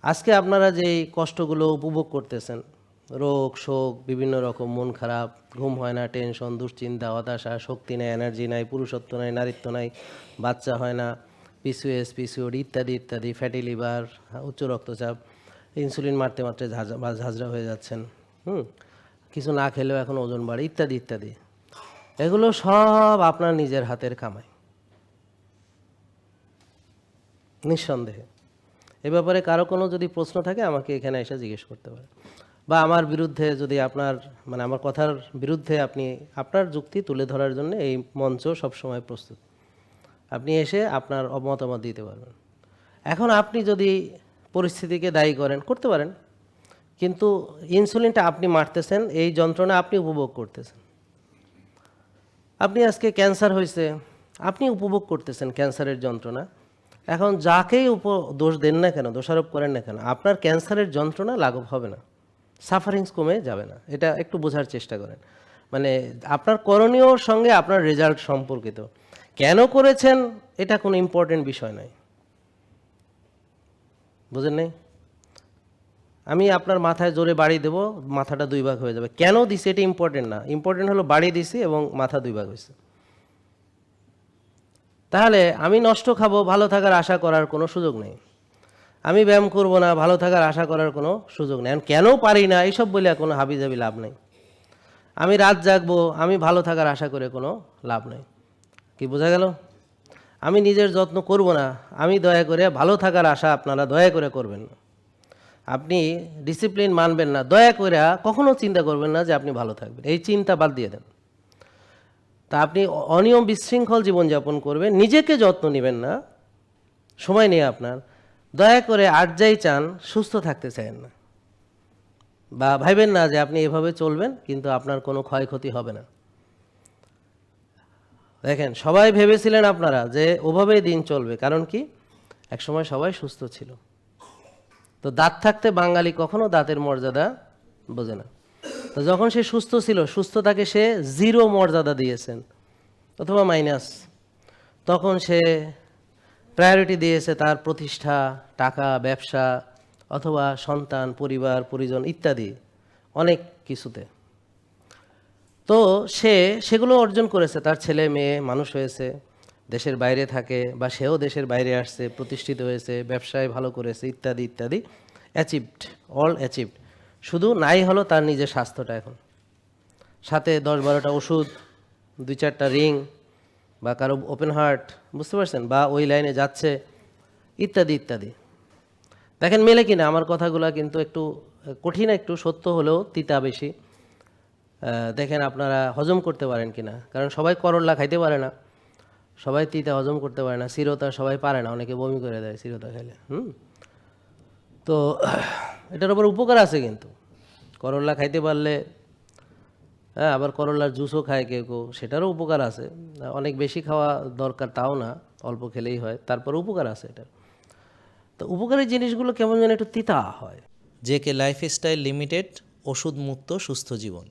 আজকে আপনারা যেই কষ্টগুলো উপভোগ করতেছেন, রোগ শোক, বিভিন্ন রকম মন খারাপ, ঘুম হয় না, টেনশন, দুশ্চিন্তা, হতাশা, শক্তি নেই, এনার্জি নাই, পুরুষত্ব নাই, নারীত্ব নাই, বাচ্চা হয় না, পিসিওএস, পিসিওডি ইত্যাদি ইত্যাদি, ফ্যাটি লিভার, উচ্চ রক্তচাপ, ইনসুলিন মারতে মারতে ঝাঁঝরা হয়ে যাচ্ছেন, কিছু না খেলেও এখন ওজন বাড়ে, ইত্যাদি ইত্যাদি। এগুলো সব আপনার নিজের হাতের কামাই, নিঃসন্দেহে। এ ব্যাপারে কারো কোনো যদি প্রশ্ন থাকে আমাকে এখানে এসে জিজ্ঞেস করতে পারে, বা আমার বিরুদ্ধে যদি আপনার আমার কথার বিরুদ্ধে আপনি আপনার যুক্তি তুলে ধরার জন্য এই মঞ্চ সবসময় প্রস্তুত। আপনি এসে আপনার মতামত দিতে পারবেন। এখন আপনি যদি পরিস্থিতিকে দায়ী করতে পারেন, কিন্তু ইনসুলিনটা আপনি মারতেছেন, এই যন্ত্রণা আপনি উপভোগ করতেছেন। আপনি আজকে ক্যান্সার হয়েছে, আপনি উপভোগ করতেছেন ক্যান্সারের যন্ত্রণা। এখন যাকেই দোষ দেন না কেন, দোষারোপ করেন না কেন, আপনার ক্যান্সারের যন্ত্রণা লাঘব হবে না, সাফারিংস কমে যাবে না। এটা একটু বোঝার চেষ্টা করেন। আপনার করণীয়র সঙ্গে আপনার রেজাল্ট সম্পর্কিত। কেন করেছেন এটা কোনো ইম্পর্টেন্ট বিষয় নয়, বুঝেন নাই? আমি আপনার মাথায় জোরে বাড়ি দেব, মাথাটা 2 ভাগ হয়ে যাবে। কেন দিছি এটা ইম্পর্টেন্ট না, ইম্পর্টেন্ট হলো বাড়ি দিছি এবং মাথা 2 ভাগ হয়েছে। তাহলে আমি নষ্ট খাবো, ভালো থাকার আশা করার কোনো সুযোগ নেই। আমি ব্যায়াম করব না, ভালো থাকার আশা করার কোনো সুযোগ নেই। কেন পারি না এইসব বলে কোনো হাবিজাবি লাভ নেই। আমি রাত জাগবো, আমি ভালো থাকার আশা করে কোনো লাভ নেই। কি বোঝা গেল? আমি নিজের যত্ন করব না, আমি দয়া করে ভালো থাকার আশা আপনারা দয়া করে করবেন না। আপনি ডিসিপ্লিন মানবেন না, দয়া করে কখনো চিন্তা করবেন না যে আপনি ভালো থাকবেন, এই চিন্তা বাদ দিয়ে দেন। তা আপনি অনিয়ম বিশৃঙ্খল জীবনযাপন করবেন, নিজেকে যত্ন নেবেন না, সময় নিয়ে আপনার দয়া করে আর যাই চান, সুস্থ থাকতে চান না, বা ভাইবেন না যে আপনি এভাবে চলবেন কিন্তু আপনার কোনো ক্ষয়ক্ষতি হবে না। দেখেন, সবাই ভেবেছিলেন আপনারা যে ওভাবেই দিন চলবে, কারণ কি একসময় সবাই সুস্থ ছিল। তো দাঁত থাকতে বাঙালি কখনো দাঁতের মর্যাদা বোঝে না। তো যখন সে সুস্থ ছিল, সুস্থতাকে সে 0 মর্যাদা দিয়েছেন অথবা মাইনাস, তখন সে প্রায়োরিটি দিয়েছে তার প্রতিষ্ঠা, টাকা, ব্যবসা, অথবা সন্তান, পরিবার, পরিজন ইত্যাদি অনেক কিছুতে। তো সে সেগুলো অর্জন করেছে, তার ছেলে মেয়ে মানুষ হয়েছে, দেশের বাইরে থাকে বা সেও দেশের বাইরে আসছে, প্রতিষ্ঠিত হয়েছে, ব্যবসায় ভালো করেছে, ইত্যাদি ইত্যাদি, অ্যাচিভড, অল অ্যাচিভড। শুধু নাই হলো তার নিজের স্বাস্থ্যটা। এখন সাথে 10-12টা ওষুধ, 2-4টা রিং, বা কারো ওপেন হার্ট, বুঝতে পারছেন, বা ওই লাইনে যাচ্ছে, ইত্যাদি ইত্যাদি। দেখেন মেলে কিনা আমার কথাগুলো, কিন্তু একটু কঠিন, একটু সত্য হলেও তিতা বেশি। দেখেন আপনারা হজম করতে পারেন কিনা, কারণ সবাই করল্লা খাইতে পারে না, সবাই তিতা হজম করতে পারে না, চিরতা সবাই পারে না, অনেকে বমি করে দেয় চিরতা খেলে। তো এটার উপর উপকার আছে, কিন্তু করল্লা খাইতে পারলে, হ্যাঁ, আবার করল্লার জুসও খায় কেউ কেউ, সেটারও উপকার আছে। অনেক বেশি খাওয়া দরকার তাও না, অল্প খেলেই হয়, তারপর উপকার আছে এটার। তো উপকারী জিনিসগুলো কেমন যেন একটু তিতা হয়। জেকে লাইফস্টাইল লিমিটেড, ওষুধ মুক্ত সুস্থ জীবন।